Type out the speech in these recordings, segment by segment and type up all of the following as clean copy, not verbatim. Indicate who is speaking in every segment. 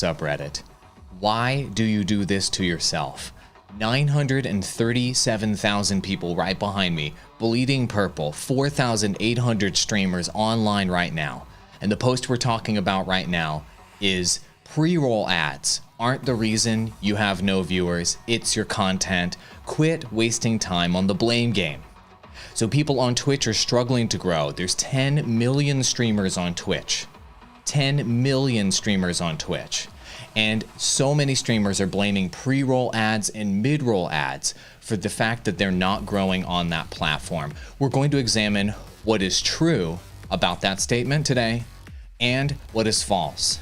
Speaker 1: subreddit. Why do you do this to yourself? 937,000 people right behind me, bleeding purple, 4,800 streamers online right now. And the post we're talking about right now is pre-roll ads aren't the reason you have no viewers, it's your content. Quit wasting time on the blame game. So people on Twitch are struggling to grow. There's 10 million streamers on Twitch. 10 million streamers on Twitch. And so many streamers are blaming pre-roll ads and mid-roll ads for the fact that they're not growing on that platform. We're going to examine what is true about that statement today and what is false.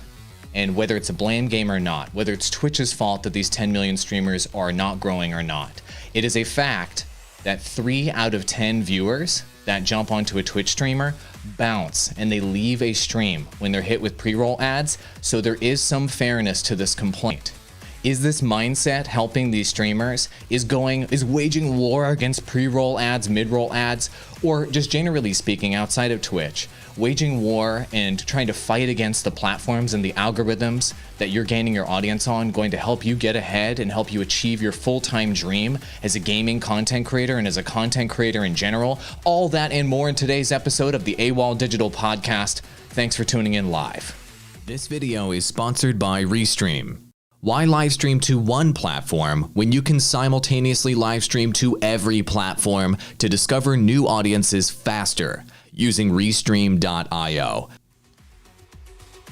Speaker 1: And whether it's a blame game or not, whether it's Twitch's fault that these 10 million streamers are not growing or not. It is a fact that 3 out of 10 viewers that jump onto a Twitch streamer bounce and they leave a stream when they're hit with pre-roll ads. So there is some fairness to this complaint. Is this mindset helping these streamers? Is waging war against pre-roll ads, mid-roll ads, or just generally speaking outside of Twitch, waging war and trying to fight against the platforms and the algorithms that you're gaining your audience on going to help you get ahead and help you achieve your full-time dream as a gaming content creator and as a content creator in general? All that and more in today's episode of the Awall Digital Podcast. Thanks for tuning in live. This video is sponsored by Restream. Why live stream to one platform when you can simultaneously live stream to every platform to discover new audiences faster using Restream.io?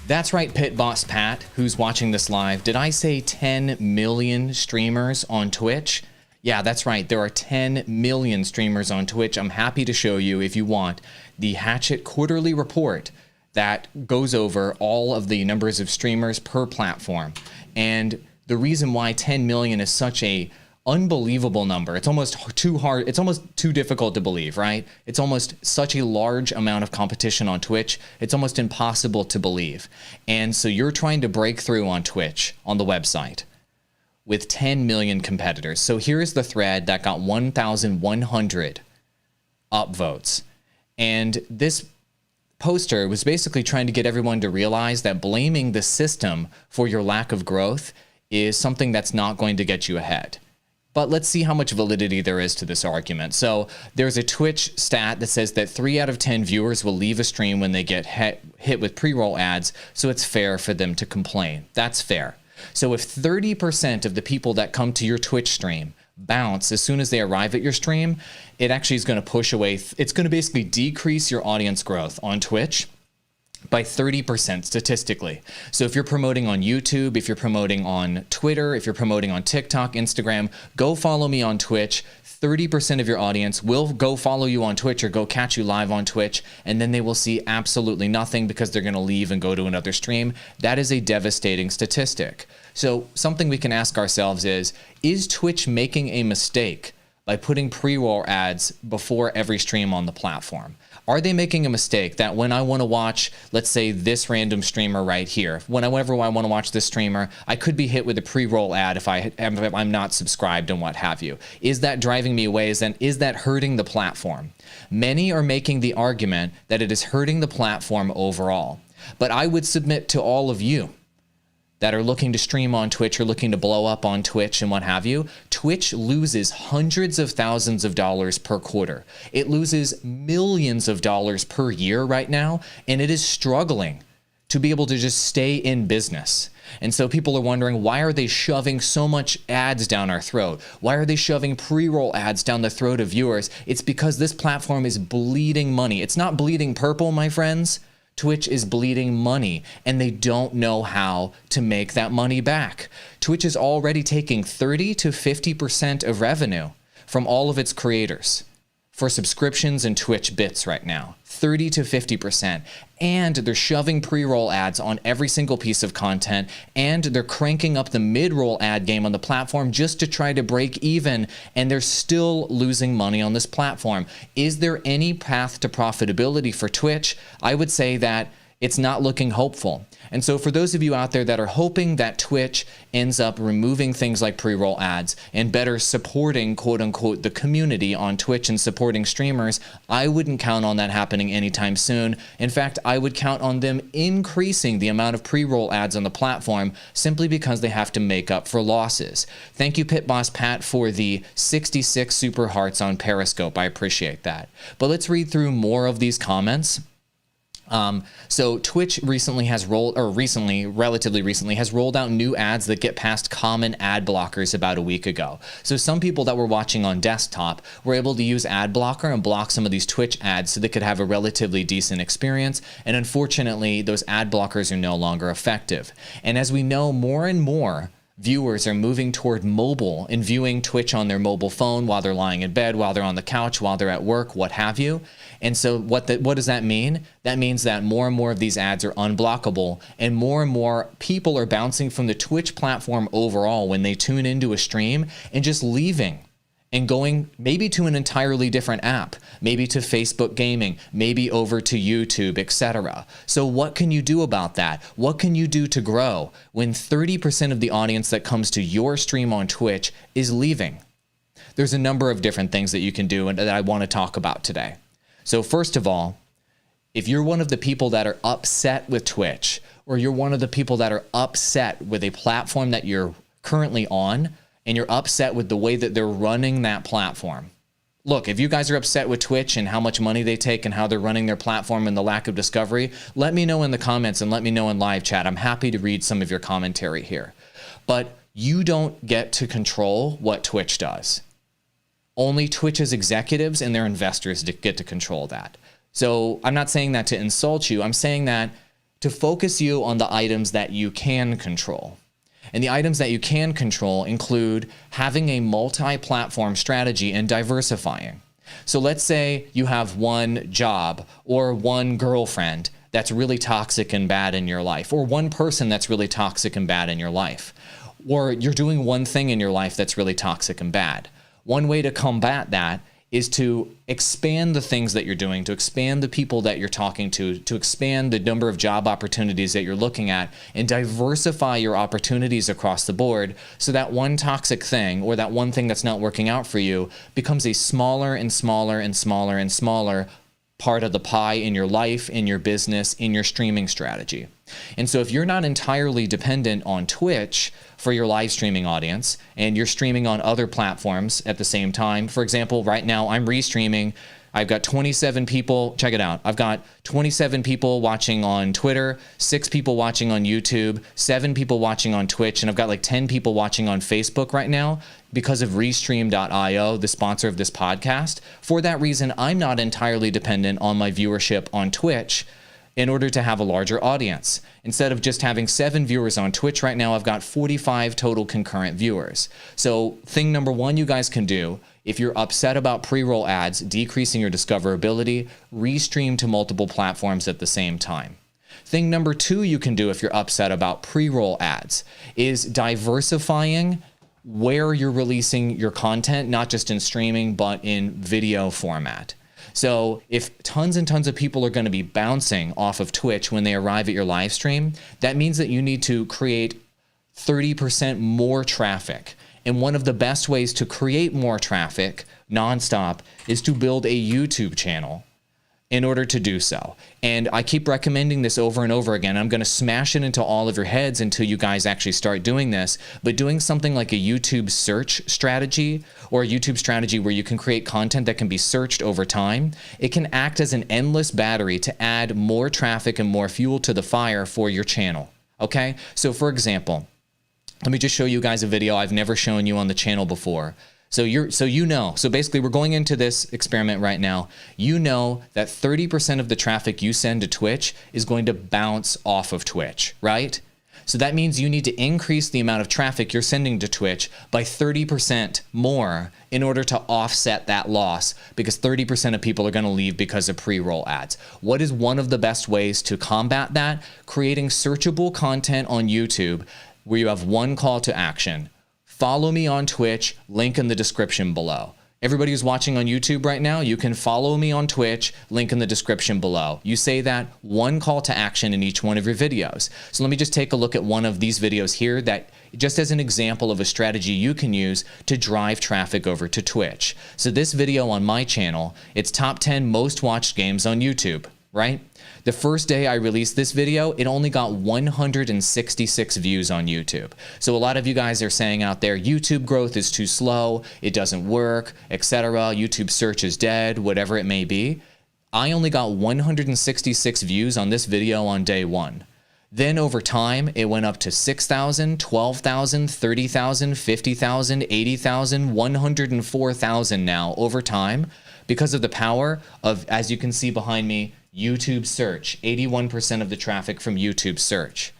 Speaker 1: That's right, Pit Boss Pat, who's watching this live. Did I say 10 million streamers on Twitch? Yeah, that's right. There are 10 million streamers on Twitch. I'm happy to show you, if you want, the Hatchet quarterly report that goes over all of the numbers of streamers per platform. And the reason why 10 million is such a unbelievable number, it's almost too hard, it's almost too difficult to believe, right? It's almost such a large amount of competition on Twitch, it's almost impossible to believe. And so you're trying to break through on Twitch, on the website, with 10 million competitors. So here's the thread that got 1,100 upvotes. And this poster was basically trying to get everyone to realize that blaming the system for your lack of growth is something that's not going to get you ahead. But let's see how much validity there is to this argument. So there's a Twitch stat that says that 3 out of 10 viewers will leave a stream when they get hit with pre-roll ads, so it's fair for them to complain. That's fair. So if 30% of the people that come to your Twitch stream bounce as soon as they arrive at your stream, it actually is going to push away. It's going to basically decrease your audience growth on Twitch by 30% statistically. So if you're promoting on YouTube, if you're promoting on Twitter, if you're promoting on TikTok, Instagram, go follow me on Twitch. 30% of your audience will go follow you on Twitch or go catch you live on Twitch, and then they will see absolutely nothing because they're going to leave and go to another stream. That is a devastating statistic. So something we can ask ourselves is Twitch making a mistake by putting pre-roll ads before every stream on the platform? Are they making a mistake that when I want to watch, let's say, this random streamer right here, whenever I want to watch this streamer, I could be hit with a pre-roll ad if I'm not subscribed and what have you? Is that driving me away? Is that hurting the platform? Many are making the argument that it is hurting the platform overall. But I would submit to all of you that are looking to stream on Twitch or looking to blow up on Twitch and what have you, Twitch loses hundreds of thousands of dollars per quarter. It loses millions of dollars per year right now, and it is struggling to be able to just stay in business. And so people are wondering, why are they shoving so much ads down our throat? Why are they shoving pre-roll ads down the throat of viewers? It's because this platform is bleeding money. It's not bleeding purple, my friends. Twitch is bleeding money, and they don't know how to make that money back. Twitch is already taking 30 to 50% of revenue from all of its creators for subscriptions and Twitch bits right now. 30 to 50%. And they're shoving pre-roll ads on every single piece of content, and they're cranking up the mid-roll ad game on the platform just to try to break even, and they're still losing money on this platform. Is there any path to profitability for Twitch? I would say that it's not looking hopeful. And so for those of you out there that are hoping that Twitch ends up removing things like pre-roll ads and better supporting, quote unquote, the community on Twitch and supporting streamers, I wouldn't count on that happening anytime soon. In fact, I would count on them increasing the amount of pre-roll ads on the platform simply because they have to make up for losses. Thank you, Pit Boss Pat, for the 66 super hearts on Periscope. I appreciate that. But let's read through more of these comments. So Twitch relatively recently has rolled out new ads that get past common ad blockers about a week ago. So some people that were watching on desktop were able to use ad blocker and block some of these Twitch ads so they could have a relatively decent experience. And unfortunately, those ad blockers are no longer effective. And as we know, more and more viewers are moving toward mobile and viewing Twitch on their mobile phone while they're lying in bed, while they're on the couch, while they're at work, what have you. And so what does that mean? That means that more and more of these ads are unblockable, and more people are bouncing from the Twitch platform overall when they tune into a stream and just leaving and going maybe to an entirely different app, maybe to Facebook gaming, maybe over to YouTube, etc. So what can you do about that? What can you do to grow when 30% of the audience that comes to your stream on Twitch is leaving? There's a number of different things that you can do and that I want to talk about today. So first of all, if you're one of the people that are upset with Twitch, or you're one of the people that are upset with a platform that you're currently on, and you're upset with the way that they're running that platform. Look, if you guys are upset with Twitch and how much money they take and how they're running their platform and the lack of discovery, let me know in the comments and let me know in live chat. I'm happy to read some of your commentary here. But you don't get to control what Twitch does. Only Twitch's executives and their investors get to control that. So I'm not saying that to insult you. I'm saying that to focus you on the items that you can control. And the items that you can control include having a multi-platform strategy and diversifying. So let's say you have one job or one girlfriend that's really toxic and bad in your life, or one person that's really toxic and bad in your life, or you're doing one thing in your life that's really toxic and bad. One way to combat that is to expand the things that you're doing, to expand the people that you're talking to expand the number of job opportunities that you're looking at, and diversify your opportunities across the board so that one toxic thing or that one thing that's not working out for you becomes a smaller and smaller and smaller and smaller part of the pie in your life, in your business, in your streaming strategy. And so if you're not entirely dependent on Twitch for your live streaming audience and you're streaming on other platforms at the same time, for example, right now I'm restreaming. I've got 27 people, check it out. I've got 27 people watching on Twitter, 6 people watching on YouTube, 7 people watching on Twitch, and I've got like 10 people watching on Facebook right now because of Restream.io, the sponsor of this podcast. For that reason, I'm not entirely dependent on my viewership on Twitch in order to have a larger audience. Instead of just having 7 viewers on Twitch right now, I've got 45 total concurrent viewers. So thing number one you guys can do, if you're upset about pre-roll ads decreasing your discoverability, restream to multiple platforms at the same time. Thing number two you can do if you're upset about pre-roll ads is diversifying where you're releasing your content, not just in streaming, but in video format. So if tons and tons of people are going to be bouncing off of Twitch when they arrive at your live stream, that means that you need to create 30% more traffic. And one of the best ways to create more traffic nonstop is to build a YouTube channel in order to do so. And I keep recommending this over and over again. I'm going to smash it into all of your heads until you guys actually start doing this. But doing something like a YouTube search strategy or a YouTube strategy where you can create content that can be searched over time, it can act as an endless battery to add more traffic and more fuel to the fire for your channel. Okay? So for example, let me just show you guys a video I've never shown you on the channel before. So basically we're going into this experiment right now. You know that 30% of the traffic you send to Twitch is going to bounce off of Twitch, right? So that means you need to increase the amount of traffic you're sending to Twitch by 30% more in order to offset that loss, because 30% of people are going to leave because of pre-roll ads. What is one of the best ways to combat that? Creating searchable content on YouTube where you have one call to action. Follow me on Twitch, link in the description below. Everybody who's watching on YouTube right now, you can follow me on Twitch, link in the description below. You say that one call to action in each one of your videos. So let me just take a look at one of these videos here that just as an example of a strategy you can use to drive traffic over to Twitch. So this video on my channel, it's top 10 most watched games on YouTube, right? The first day I released this video, it only got 166 views on YouTube. So a lot of you guys are saying out there, YouTube growth is too slow, it doesn't work, etc. YouTube search is dead, whatever it may be. I only got 166 views on this video on day one. Then over time, it went up to 6,000, 12,000, 30,000, 50,000, 80,000, 104,000 now over time because of the power of, as you can see behind me, YouTube search. 81% of the traffic from YouTube search.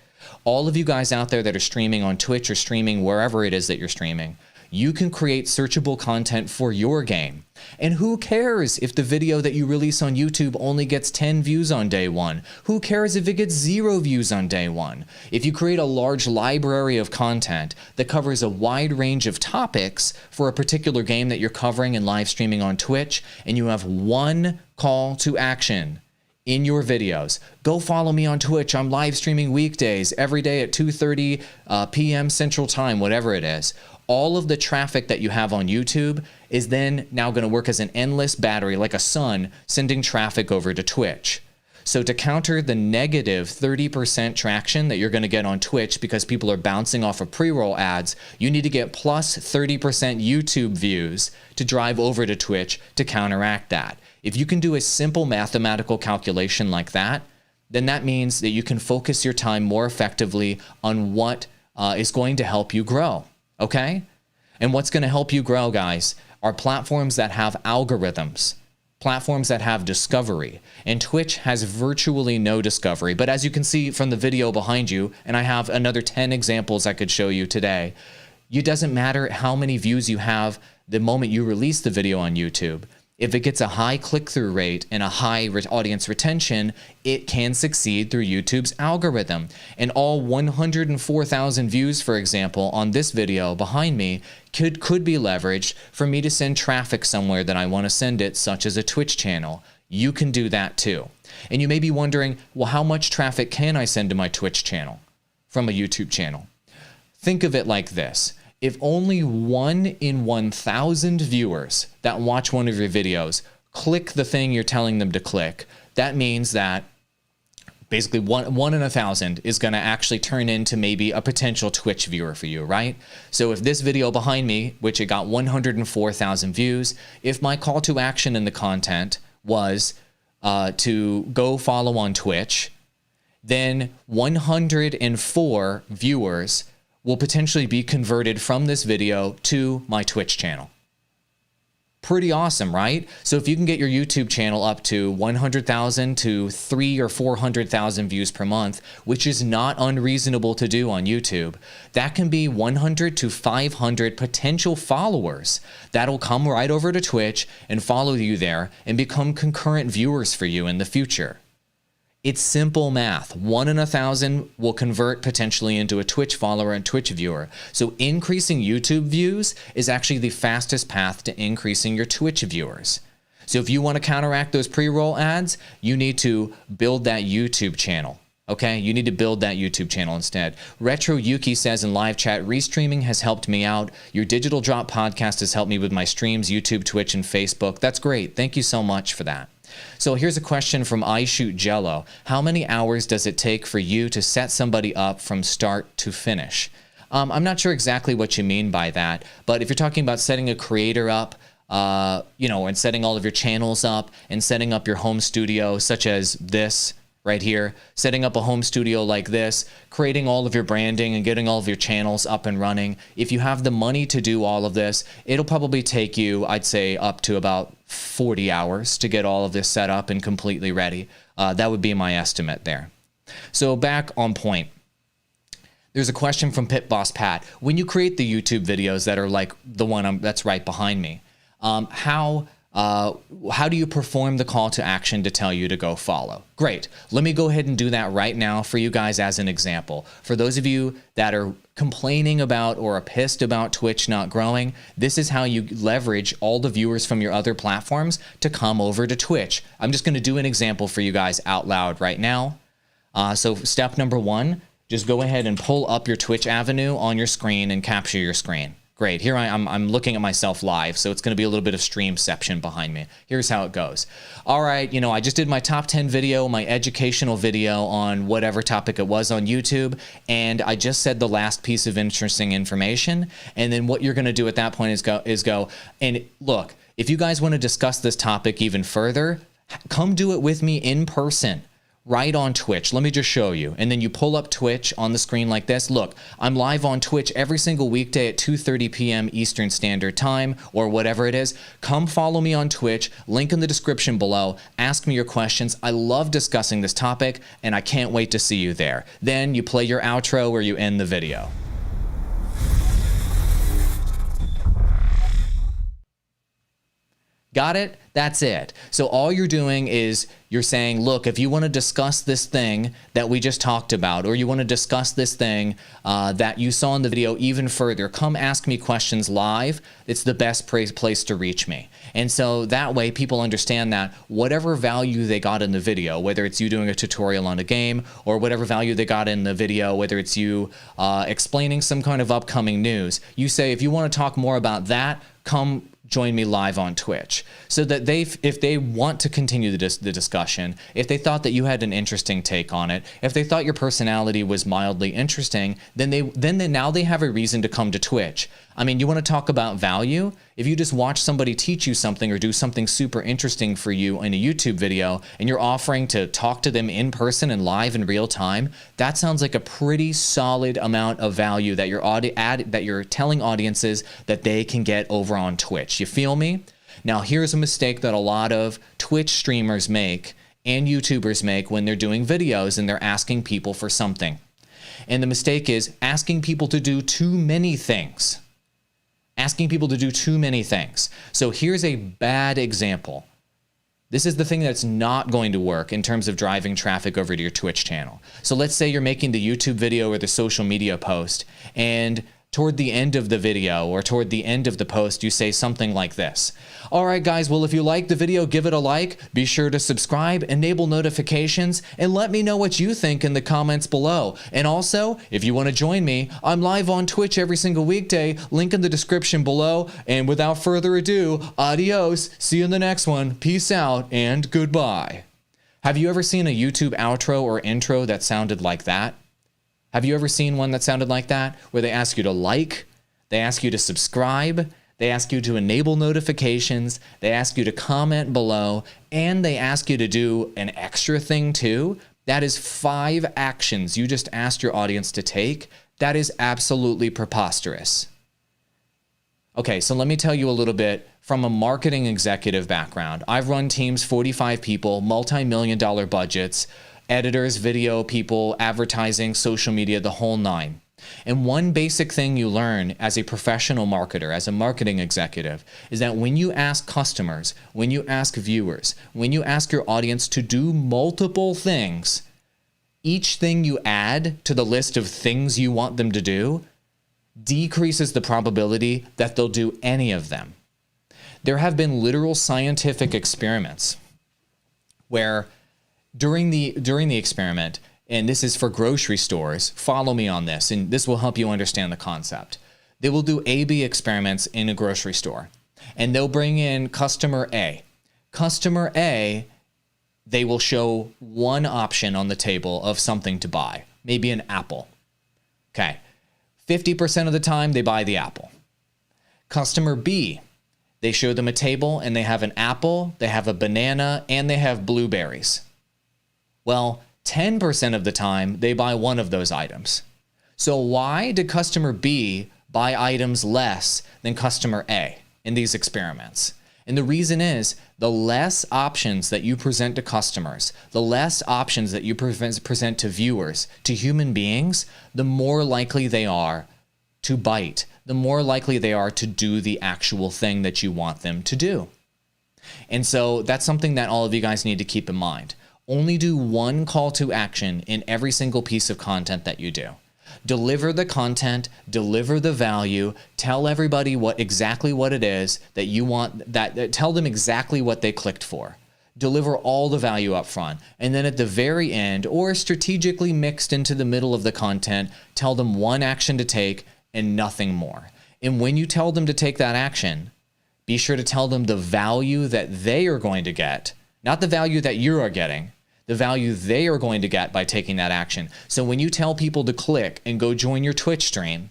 Speaker 1: All of you guys out there that are streaming on Twitch or streaming wherever it is that you're streaming, you can create searchable content for your game. And who cares if the video that you release on YouTube only gets 10 views on day one? Who cares if it gets 0 views on day one? If you create a large library of content that covers a wide range of topics for a particular game that you're covering and live streaming on Twitch, and you have one call to action in your videos. Go follow me on Twitch. I'm live streaming weekdays every day at 2:30 p.m. Central Time, whatever it is. All of the traffic that you have on YouTube is then now going to work as an endless battery, like a sun, sending traffic over to Twitch. So to counter the negative 30% traction that you're going to get on Twitch because people are bouncing off of pre-roll ads, you need to get plus 30% YouTube views to drive over to Twitch to counteract that. If you can do a simple mathematical calculation like that, then that means that you can focus your time more effectively on what is going to help you grow, okay? And what's going to help you grow, guys, are platforms that have algorithms, platforms that have discovery. And Twitch has virtually no discovery. But as you can see from the video behind you, and I have another 10 examples I could show you today, it doesn't matter how many views you have the moment you release the video on YouTube. If it gets a high click-through rate and a high audience retention, it can succeed through YouTube's algorithm. And all 104,000 views, for example, on this video behind me could be leveraged for me to send traffic somewhere that I want to send it, such as a Twitch channel. You can do that too. And you may be wondering, well, how much traffic can I send to my Twitch channel from a YouTube channel? Think of it like this. If only 1 in 1,000 viewers that watch one of your videos click the thing you're telling them to click, that means that basically one in 1,000 is going to actually turn into maybe a potential Twitch viewer for you, right? So if this video behind me, which it got 104,000 views, if my call to action in the content was to go follow on Twitch, then 104 viewers will potentially be converted from this video to my Twitch channel. Pretty awesome, right? So if you can get your YouTube channel up to 100,000 to 300,000 or 400,000 views per month, which is not unreasonable to do on YouTube, that can be 100 to 500 potential followers that'll come right over to Twitch and follow you there and become concurrent viewers for you in the future. It's simple math. 1 in 1,000 will convert potentially into a Twitch follower and Twitch viewer. So increasing YouTube views is actually the fastest path to increasing your Twitch viewers. So if you want to counteract those pre-roll ads, you need to build that YouTube channel. Okay, you need to build that YouTube channel instead. Retro Yuki says in live chat, restreaming has helped me out. Your Digital Drop podcast has helped me with my streams, YouTube, Twitch, and Facebook. That's great. Thank you so much for that. So here's a question from I Shoot Jello. How many hours does it take for you to set somebody up from start to finish? I'm not sure exactly what you mean by that, but if you're talking about setting a creator up, and setting all of your channels up and setting up your home studio, such as this right here, setting up a home studio like this, creating all of your branding and getting all of your channels up and running. If you have the money to do all of this, it'll probably take you, I'd say, up to about 40 hours to get all of this set up and completely ready. That would be my estimate there. So back on point. There's a question from Pit Boss Pat. When you create the YouTube videos that are like the one that's right behind me, how How do you perform the call to action to tell you to go follow? Great. Let me go ahead and do that right now for you guys as an example. For those of you that are complaining about or are pissed about Twitch not growing, this is how you leverage all the viewers from your other platforms to come over to Twitch. I'm just going to do an example for you guys out loud right now. So step number 1, just go ahead and pull up your Twitch avenue on your screen and capture your screen. Great. Here I'm looking at myself live, so it's going to be a little bit of streamception behind me. Here's how it goes. All right, I just did my top 10 video, my educational video on whatever topic it was on YouTube, and I just said the last piece of interesting information. And then what you're going to do at that point is go and look, if you guys want to discuss this topic even further, come do it with me in person. Right on Twitch. Let me just show you. And then you pull up Twitch on the screen like this. Look, I'm live on Twitch every single weekday at 2:30 p.m. Eastern Standard Time or whatever it is. Come follow me on Twitch. Link in the description below. Ask me your questions. I love discussing this topic and I can't wait to see you there. Then you play your outro or you end the video. Got it? That's it. So all you're doing is you're saying, look, if you want to discuss this thing that we just talked about, or you want to discuss this thing that you saw in the video even further, come ask me questions live. It's the best place to reach me. And so that way people understand that whatever value they got in the video, whether it's you doing a tutorial on a game or whatever value they got in the video, whether it's you explaining some kind of upcoming news, you say, if you want to talk more about that, come join me live on Twitch, so that if they want to continue the discussion, if they thought that you had an interesting take on it, if they thought your personality was mildly interesting, then now they have a reason to come to Twitch. I mean, you want to talk about value? If you just watch somebody teach you something or do something super interesting for you in a YouTube video and you're offering to talk to them in person and live in real time, that sounds like a pretty solid amount of value that you're telling audiences that they can get over on Twitch. You feel me? Now, here's a mistake that a lot of Twitch streamers make and YouTubers make when they're doing videos and they're asking people for something. And the mistake is asking people to do too many things. Asking people to do too many things. So here's a bad example. This is the thing that's not going to work in terms of driving traffic over to your Twitch channel. So let's say you're making the YouTube video or the social media post, and toward the end of the video or toward the end of the post, you say something like this. All right, guys, well, if you like the video, give it a like. Be sure to subscribe, enable notifications, and let me know what you think in the comments below. And also, if you want to join me, I'm live on Twitch every single weekday. Link in the description below. And without further ado, adios. See you in the next one. Peace out and goodbye. Have you ever seen a YouTube outro or intro that sounded like that? Have you ever seen one that sounded like that, where they ask you to like, they ask you to subscribe, they ask you to enable notifications, they ask you to comment below, and they ask you to do an extra thing too? That is 5 actions you just asked your audience to take. That is absolutely preposterous. Okay, so let me tell you a little bit from a marketing executive background. I've run teams, 45 people, multi-million-dollar budgets, editors, video people, advertising, social media, the whole 9. And one basic thing you learn as a professional marketer, as a marketing executive, is that when you ask customers, when you ask viewers, when you ask your audience to do multiple things, each thing you add to the list of things you want them to do decreases the probability that they'll do any of them. There have been literal scientific experiments where during the experiment, and this is for grocery stores, follow me on this, and this will help you understand the concept. They will do A/B experiments in a grocery store, and they'll bring in customer A. Customer A, they will show one option on the table of something to buy, maybe an apple. Okay, 50% of the time they buy the apple. Customer B, they show them a table and they have an apple, they have a banana, and they have blueberries. Well, 10% of the time, they buy one of those items. So why did customer B buy items less than customer A in these experiments? And the reason is the less options that you present to customers, the less options that you present to viewers, to human beings, the more likely they are to bite, the more likely they are to do the actual thing that you want them to do. And so that's something that all of you guys need to keep in mind. Only do one call to action in every single piece of content that you do. Deliver the content, deliver the value, tell everybody exactly what it is that you want, tell them exactly what they clicked for. Deliver all the value up front. And then at the very end, or strategically mixed into the middle of the content, tell them one action to take and nothing more. And when you tell them to take that action, be sure to tell them the value that they are going to get, not the value that you are getting, the value they are going to get by taking that action. So when you tell people to click and go join your Twitch stream,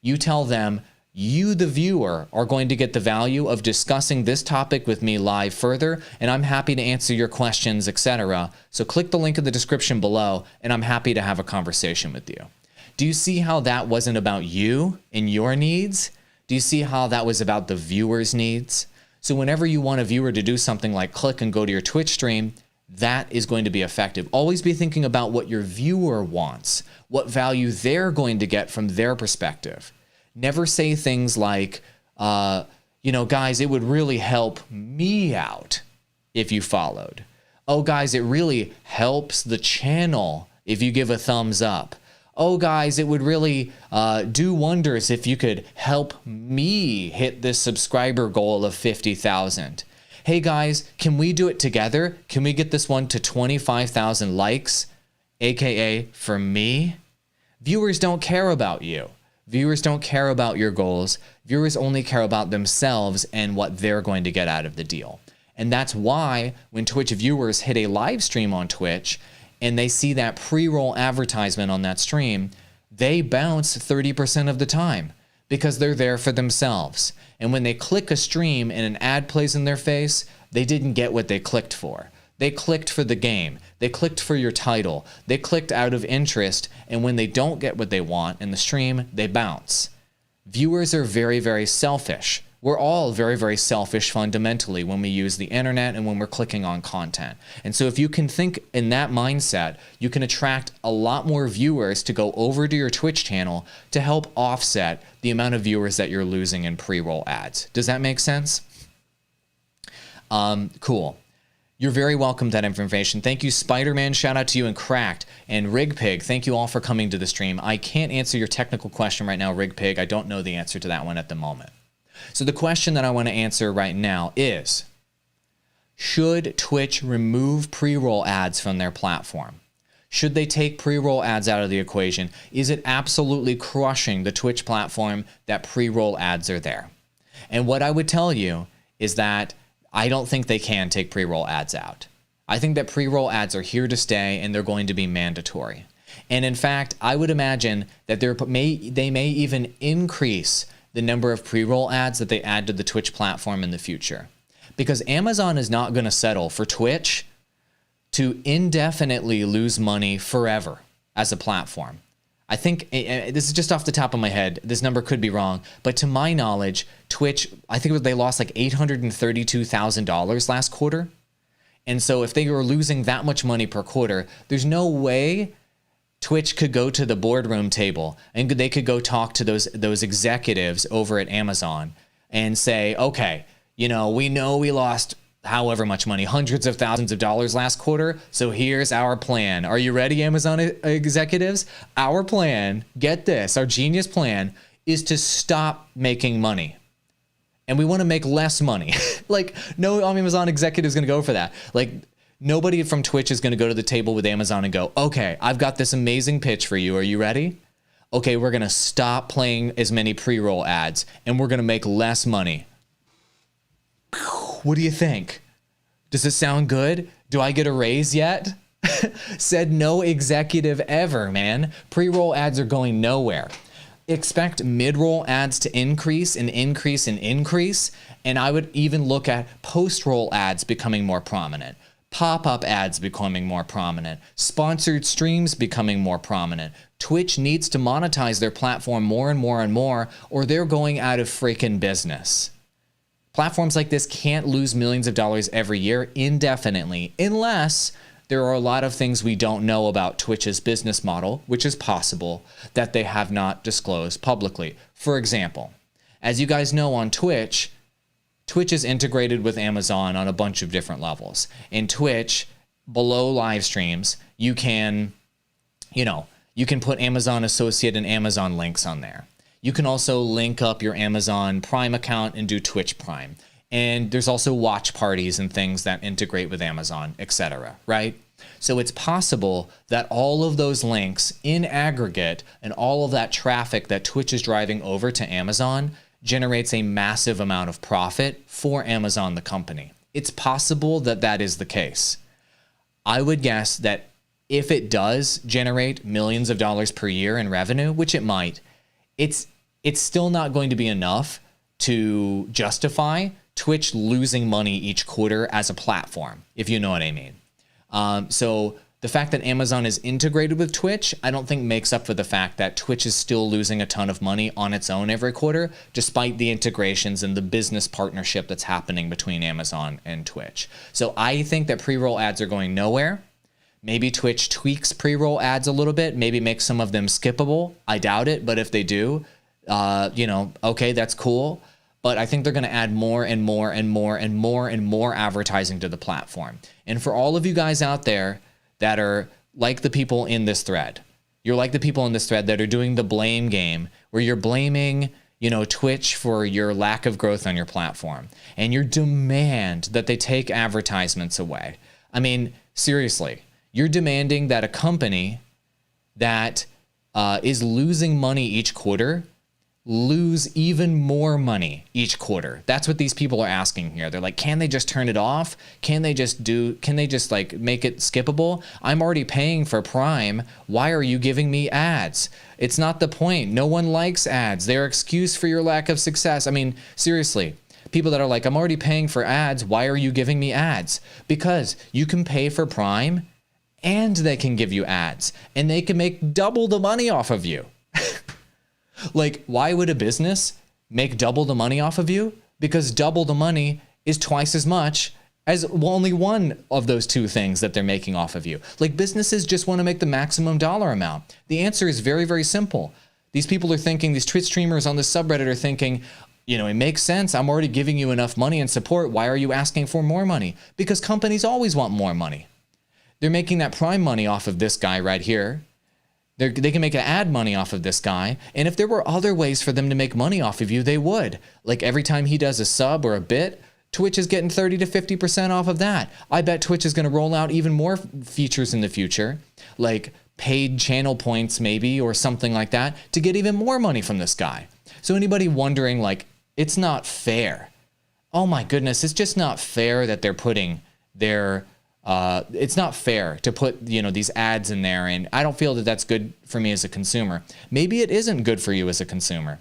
Speaker 1: you tell them, you, the viewer, are going to get the value of discussing this topic with me live further, and I'm happy to answer your questions, etc. So click the link in the description below, and I'm happy to have a conversation with you. Do you see how that wasn't about you and your needs? Do you see how that was about the viewer's needs? So whenever you want a viewer to do something like click and go to your Twitch stream, that is going to be effective. Always be thinking about what your viewer wants, what value they're going to get from their perspective. Never say things like, guys, it would really help me out if you followed. Oh, guys, it really helps the channel if you give a thumbs up. Oh, guys, it would really do wonders if you could help me hit this subscriber goal of 50,000. Hey, guys, can we do it together? Can we get this one to 25,000 likes, aka for me? Viewers don't care about you. Viewers don't care about your goals. Viewers only care about themselves and what they're going to get out of the deal. And that's why when Twitch viewers hit a live stream on Twitch and they see that pre-roll advertisement on that stream, they bounce 30% of the time because they're there for themselves. And when they click a stream and an ad plays in their face, they didn't get what they clicked for. They clicked for the game. They clicked for your title. They clicked out of interest, and when they don't get what they want in the stream, they bounce. Viewers are very, very selfish. We're all very, very selfish fundamentally when we use the internet and when we're clicking on content. And so if you can think in that mindset, you can attract a lot more viewers to go over to your Twitch channel to help offset the amount of viewers that you're losing in pre-roll ads. Does that make sense? Cool. You're very welcome to that information. Thank you, Spider-Man. Shout out to you and Cracked. And Rigpig, thank you all for coming to the stream. I can't answer your technical question right now, Rigpig. I don't know the answer to that one at the moment. So the question that I want to answer right now is, should Twitch remove pre-roll ads from their platform? Should they take pre-roll ads out of the equation? Is it absolutely crushing the Twitch platform that pre-roll ads are there? And what I would tell you is that I don't think they can take pre-roll ads out. I think that pre-roll ads are here to stay and they're going to be mandatory. And in fact, I would imagine that they may even increase the number of pre-roll ads that they add to the Twitch platform in the future. Because Amazon is not going to settle for Twitch to indefinitely lose money forever as a platform. I think, this is just off the top of my head, this number could be wrong, but to my knowledge, Twitch, I think they lost like $832,000 last quarter. And so if they were losing that much money per quarter, there's no way Twitch could go to the boardroom table and they could go talk to those executives over at Amazon and say, okay, we know we lost however much money, hundreds of thousands of dollars last quarter. So here's our plan. Are you ready, Amazon executives? Our plan, get this, our genius plan is to stop making money. And we want to make less money. Like, no Amazon executive is going to go for that. Like, nobody from Twitch is going to go to the table with Amazon and go, okay, I've got this amazing pitch for you. Are you ready? Okay, we're going to stop playing as many pre-roll ads and we're going to make less money. What do you think? Does it sound good? Do I get a raise yet? Said no executive ever, man. Pre-roll ads are going nowhere. Expect mid-roll ads to increase and increase and increase. And I would even look at post-roll ads becoming more prominent. Pop-up ads becoming more prominent. Sponsored streams becoming more prominent. Twitch needs to monetize their platform more and more and more, or they're going out of freaking business. Platforms like this can't lose millions of dollars every year indefinitely, unless there are a lot of things we don't know about Twitch's business model, which is possible, that they have not disclosed publicly. For example, as you guys know on Twitch Twitch is integrated with Amazon on a bunch of different levels. In Twitch, below live streams, you can put Amazon Associate and Amazon links on there. You can also link up your Amazon Prime account and do Twitch Prime. And there's also watch parties and things that integrate with Amazon, etc., right? So it's possible that all of those links in aggregate and all of that traffic that Twitch is driving over to Amazon generates a massive amount of profit for Amazon, the company. It's possible that that is the case. I would guess that if it does generate millions of dollars per year in revenue, which it might, it's still not going to be enough to justify Twitch losing money each quarter as a platform, if you know what I mean. So the fact that Amazon is integrated with Twitch, I don't think makes up for the fact that Twitch is still losing a ton of money on its own every quarter, despite the integrations and the business partnership that's happening between Amazon and Twitch. So I think that pre-roll ads are going nowhere. Maybe Twitch tweaks pre-roll ads a little bit, maybe makes some of them skippable. I doubt it, but if they do, okay, that's cool. But I think they're going to add more and more and more and more and more advertising to the platform. And for all of you guys out there that are like the people in this thread, you're like the people in this thread that are doing the blame game where you're blaming, Twitch for your lack of growth on your platform. And you demand that they take advertisements away. I mean, seriously, you're demanding that a company that is losing money each quarter lose even more money each quarter. That's what these people are asking here. They're like, can they just turn it off? Can they just like make it skippable? I'm already paying for Prime. Why are you giving me ads? It's not the point. No one likes ads. They're excuse for your lack of success. I mean, seriously, people that are like, I'm already paying for ads. Why are you giving me ads? Because you can pay for Prime and they can give you ads and they can make double the money off of you. Like, why would a business make double the money off of you? Because double the money is twice as much as only one of those two things that they're making off of you. Like, businesses just want to make the maximum dollar amount. The answer is very, very simple. These people are thinking, these Twitch streamers on this subreddit are thinking, it makes sense. I'm already giving you enough money and support. Why are you asking for more money? Because companies always want more money. They're making that Prime money off of this guy right here. They can make an ad money off of this guy. And if there were other ways for them to make money off of you, they would. Like every time he does a sub or a bit, Twitch is getting 30 to 50% off of that. I bet Twitch is going to roll out even more features in the future, like paid channel points maybe, or something like that, to get even more money from this guy. So anybody wondering, like, it's not fair. Oh my goodness, it's just not fair that they're putting their... it's not fair to put, these ads in there, and I don't feel that that's good for me as a consumer. Maybe it isn't good for you as a consumer.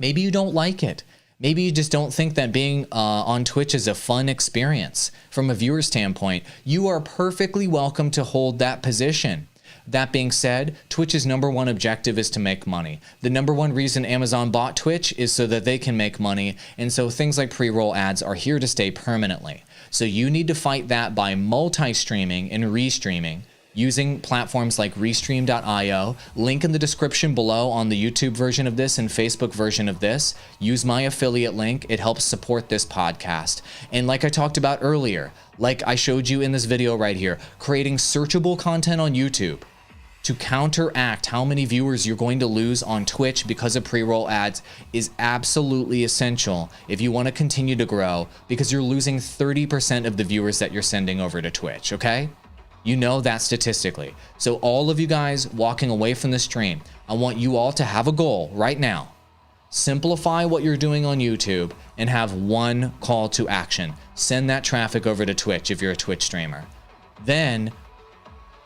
Speaker 1: Maybe you don't like it. Maybe you just don't think that being on Twitch is a fun experience. From a viewer standpoint, you are perfectly welcome to hold that position. That being said, Twitch's number one objective is to make money. The number one reason Amazon bought Twitch is so that they can make money, and so things like pre-roll ads are here to stay permanently. So you need to fight that by multi-streaming and restreaming using platforms like Restream.io. Link in the description below on the YouTube version of this and Facebook version of this. Use my affiliate link. It helps support this podcast. And like I talked about earlier, like I showed you in this video right here, creating searchable content on YouTube to counteract how many viewers you're going to lose on Twitch because of pre-roll ads is absolutely essential if you want to continue to grow, because you're losing 30% of the viewers that you're sending over to Twitch, okay? You know that statistically. So all of you guys walking away from the stream, I want you all to have a goal right now. Simplify what you're doing on YouTube and have one call to action. Send that traffic over to Twitch if you're a Twitch streamer. Then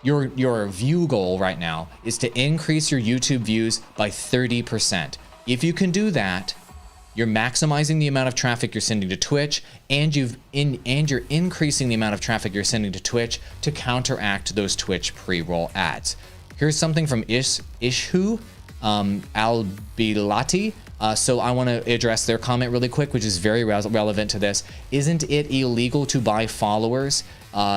Speaker 1: your view goal right now is to increase your YouTube views by 30%. If you can do that, you're maximizing the amount of traffic you're sending to Twitch, and you're increasing the amount of traffic you're sending to Twitch to counteract those Twitch pre-roll ads. Here's something from Ishu Albilati. So I want to address their comment really quick, which is very relevant to this. Isn't it illegal to buy followers?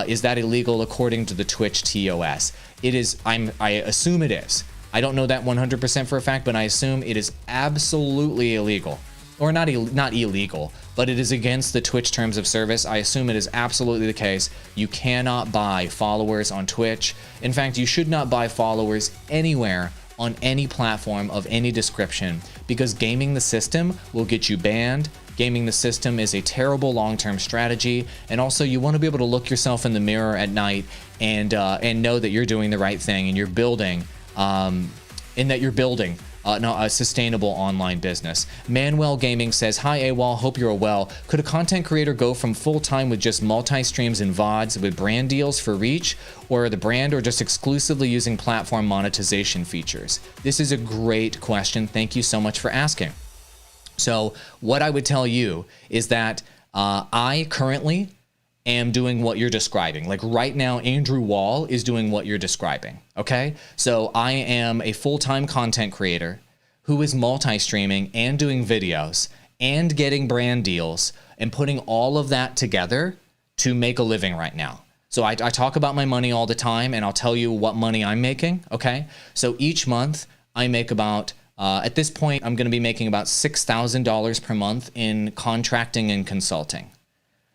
Speaker 1: Is that illegal according to the Twitch TOS? It is. I assume it is. I don't know that 100% for a fact, but I assume it is absolutely illegal. Or not illegal, but it is against the Twitch terms of service. I assume it is absolutely the case. You cannot buy followers on Twitch. In fact, you should not buy followers anywhere on any platform of any description, because gaming the system will get you banned. Gaming the system is a terrible long-term strategy, and also you want to be able to look yourself in the mirror at night and know that you're doing the right thing and you're building, a sustainable online business. Manuel Gaming says, "Hi Awall, hope you're well. Could a content creator go from full-time with just multi-streams and VODs with brand deals for reach, or the brand, or just exclusively using platform monetization features?" This is a great question. Thank you so much for asking. So what I would tell you is that I currently am doing what you're describing. Like right now, Andrew Wall is doing what you're describing, okay? So I am a full-time content creator who is multi-streaming and doing videos and getting brand deals and putting all of that together to make a living right now. So I talk about my money all the time, and I'll tell you what money I'm making, okay? So each month I make about, at this point, I'm gonna be making about $6,000 per month in contracting and consulting.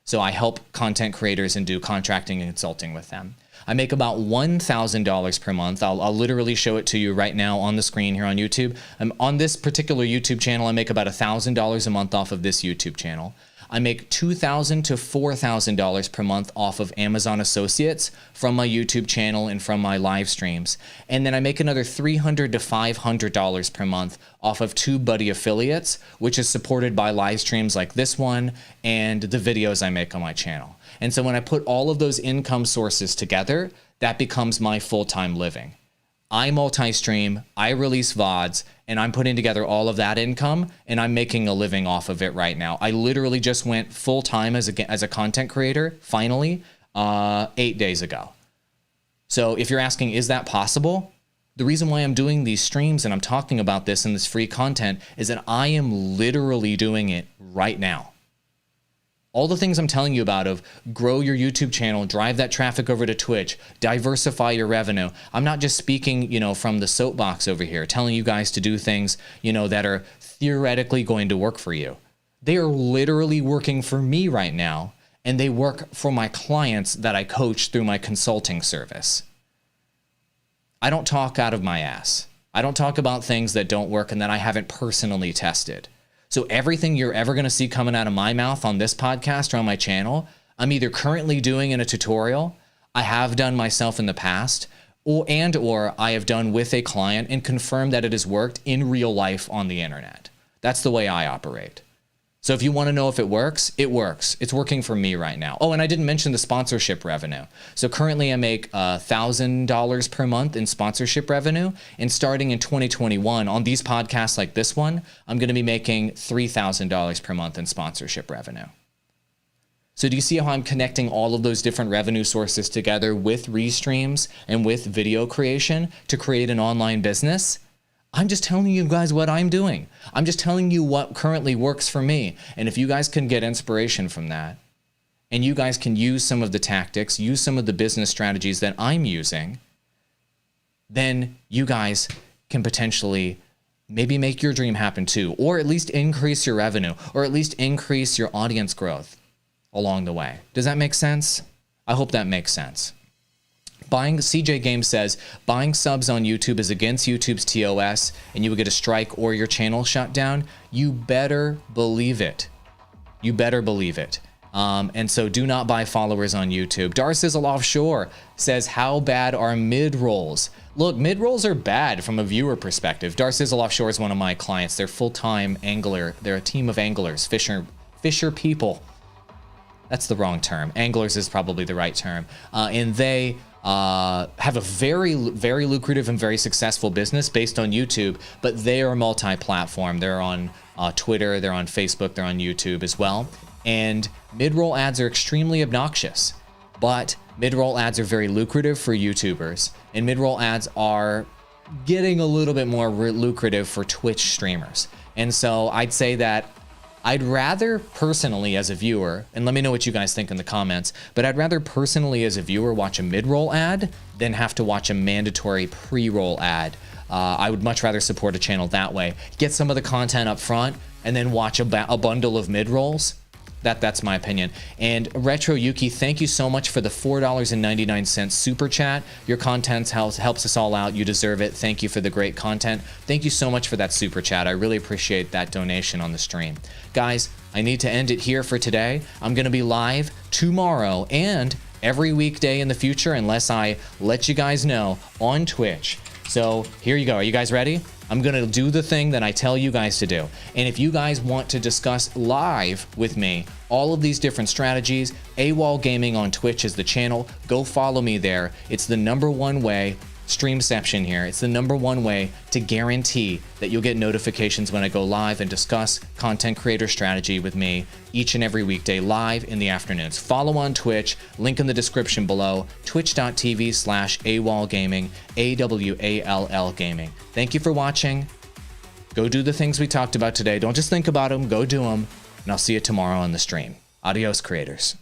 Speaker 1: So I help content creators and do contracting and consulting with them. I make about $1,000 per month. I'll literally show it to you right now on the screen here on YouTube. On this particular YouTube channel, I make about $1,000 a month off of this YouTube channel. I make $2,000 to $4,000 per month off of Amazon Associates from my YouTube channel and from my live streams. And then I make another $300 to $500 per month off of TubeBuddy affiliates, which is supported by live streams like this one and the videos I make on my channel. And so when I put all of those income sources together, that becomes my full-time living. I multi-stream, I release VODs, and I'm putting together all of that income, and I'm making a living off of it right now. I literally just went full-time as a content creator, finally, 8 days ago. So if you're asking, is that possible? The reason why I'm doing these streams and I'm talking about this in this free content is that I am literally doing it right now. All the things I'm telling you about of grow your YouTube channel, drive that traffic over to Twitch, diversify your revenue. I'm not just speaking, from the soapbox over here, telling you guys to do things, that are theoretically going to work for you. They are literally working for me right now, and they work for my clients that I coach through my consulting service. I don't talk out of my ass. I don't talk about things that don't work and that I haven't personally tested. So everything you're ever going to see coming out of my mouth on this podcast or on my channel, I'm either currently doing in a tutorial, I have done myself in the past, or I have done with a client and confirmed that it has worked in real life on the internet. That's the way I operate. So if you want to know if it works, it works. It's working for me right now. Oh, and I didn't mention the sponsorship revenue. So currently I make $1,000 per month in sponsorship revenue. And starting in 2021 on these podcasts like this one, I'm going to be making $3,000 per month in sponsorship revenue. So do you see how I'm connecting all of those different revenue sources together with restreams and with video creation to create an online business? I'm just telling you guys what I'm doing. I'm just telling you what currently works for me. And if you guys can get inspiration from that, and you guys can use some of the tactics, use some of the business strategies that I'm using, then you guys can potentially maybe make your dream happen too, or at least increase your revenue, or at least increase your audience growth along the way. Does that make sense? I hope that makes sense. CJ Games says, buying subs on YouTube is against YouTube's TOS and you would get a strike or your channel shut down. You better believe it. You better believe it. And so do not buy followers on YouTube. Darsizzle Offshore says, how bad are mid-rolls? Look, mid-rolls are bad from a viewer perspective. Darsizzle Offshore is one of my clients. They're full-time angler. They're a team of anglers, fisher people. That's the wrong term. Anglers is probably the right term. And they have a very, very lucrative and very successful business based on YouTube, but they are multi-platform. They're on Twitter, they're on Facebook, they're on YouTube as well. And mid-roll ads are extremely obnoxious, but mid-roll ads are very lucrative for YouTubers, and mid-roll ads are getting a little bit more lucrative for Twitch streamers. And so I'd say that I'd rather personally as a viewer, and let me know what you guys think in the comments, but I'd rather personally as a viewer watch a mid-roll ad than have to watch a mandatory pre-roll ad. I would much rather support a channel that way. Get some of the content up front and then watch a bundle of mid-rolls. That's my opinion. And Retro Yuki, thank you so much for the $4.99 super chat. Your content helps us all out. You deserve it. Thank you for the great content. Thank you so much for that super chat. I really appreciate that donation on the stream. Guys, I need to end it here for today. I'm going to be live tomorrow and every weekday in the future, unless I let you guys know, on Twitch. So here you go. Are you guys ready? I'm going to do the thing that I tell you guys to do. And if you guys want to discuss live with me all of these different strategies, Awall Gaming on Twitch is the channel. Go follow me there. It's the #1 way, Streamception here. It's the #1 way to guarantee that you'll get notifications when I go live and discuss content creator strategy with me each and every weekday live in the afternoons. Follow on Twitch, link in the description below, twitch.tv/Awall Gaming, AWALL Gaming. Thank you for watching. Go do the things we talked about today. Don't just think about them, go do them. And I'll see you tomorrow on the stream. Adios, creators.